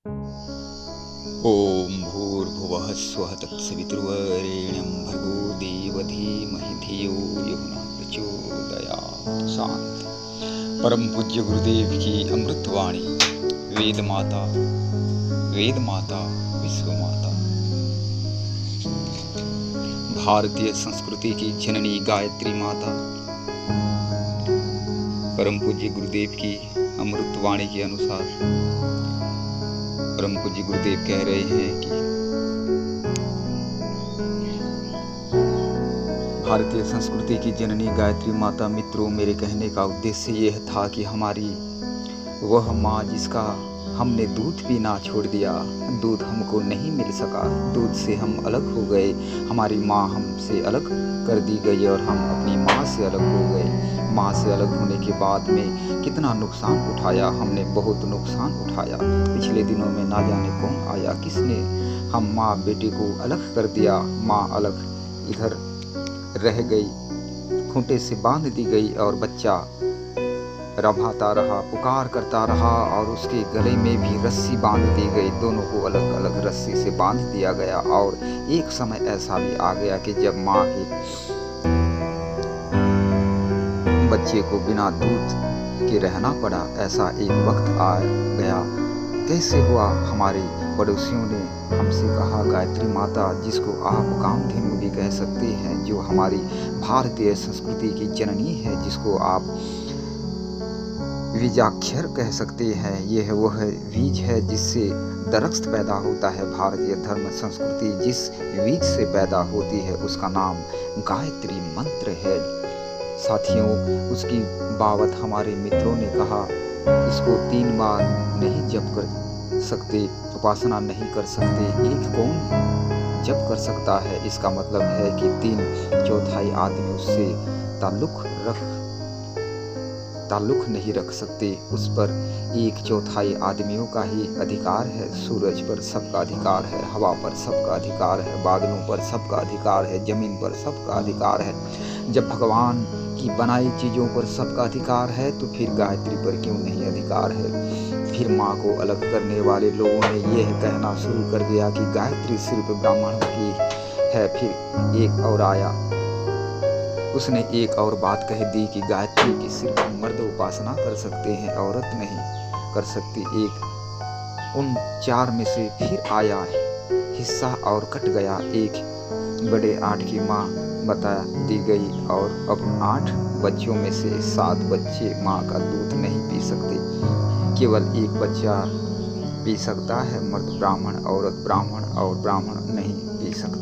ओम भूर्भुवः स्वः तत्सवितुर्वरेण्यं भर्गो देवो धीमहि धियो यो नः प्रचोदयात्। शांति। परम पूज्य गुरुदेव की अमृतवाणी। वेद माता विश्व माता, भारतीय संस्कृति की जननी गायत्री माता। परम पूज्य गुरुदेव की अमृतवाणी के अनुसार परम पूज्य गुरुदेव कह रहे हैं कि भारतीय संस्कृति की जननी गायत्री माता। मित्रों, मेरे कहने का उद्देश्य यह था कि हमारी वह माँ जिसका हमने दूध पीना छोड़ दिया, दूध हमको नहीं मिल सका, दूध से हम अलग हो गए, हमारी माँ हमसे अलग कर दी गई और हम अपनी माँ से अलग हो गए। माँ से अलग होने के बाद में कितना नुकसान उठाया हमने, बहुत नुकसान उठाया। पिछले दिनों में ना जाने कौन आया, किसने हम माँ बेटे को अलग कर दिया। माँ अलग इधर रह गई, खूंटे से बांध दी गई और बच्चा रभाता रहा, पुकार करता रहा और उसके गले में भी रस्सी बांध दी गई। दोनों को अलग अलग रस्सी से बांध दिया गया और एक समय ऐसा भी आ गया कि जब माँ के बच्चे को बिना दूध के रहना पड़ा। ऐसा एक वक्त आ गया। कैसे हुआ? हमारे पड़ोसियों ने हमसे कहा, गायत्री माता जिसको आप कामधेनु भी कह सकते हैं, जो हमारी भारतीय संस्कृति की जननी है, जिसको आप बीजाक्षर कह सकते हैं, यह वह बीज है जिससे दरख्त पैदा होता है। भारतीय धर्म संस्कृति जिस बीज से पैदा होती है उसका नाम गायत्री मंत्र है। साथियों, उसकी बावत हमारे मित्रों ने कहा, इसको 3 बार नहीं जप कर सकते, उपासना नहीं कर सकते, एक कौन जप कर सकता है? इसका मतलब है कि 3/4 आदमी उससे ताल्लुक नहीं रख सकते। उस पर 1/4 आदमियों का ही अधिकार है। सूरज पर सबका अधिकार है, हवा पर सबका अधिकार है, बादलों पर सबका अधिकार है, जमीन पर सबका अधिकार है। जब भगवान की बनाई चीज़ों पर सबका अधिकार है तो फिर गायत्री पर क्यों नहीं अधिकार है? फिर माँ को अलग करने वाले लोगों ने यह कहना शुरू कर दिया कि गायत्री सिर्फ ब्राह्मणों की है। फिर एक और आया, उसने एक और बात कह दी कि गायत्री की सिर्फ मर्द उपासना कर सकते हैं, औरत नहीं कर सकती। एक उन 4 में से फिर आया हिस्सा और कट गया। एक बड़े 8 की माँ बता दी गई और अब 8 बच्चों में से 7 बच्चे माँ का दूध नहीं पी सकते। केवल एक बच्चा पी सकता है, मर्द ब्राह्मण, औरत ब्राह्मण और ब्राह्मण नहीं पी सकते।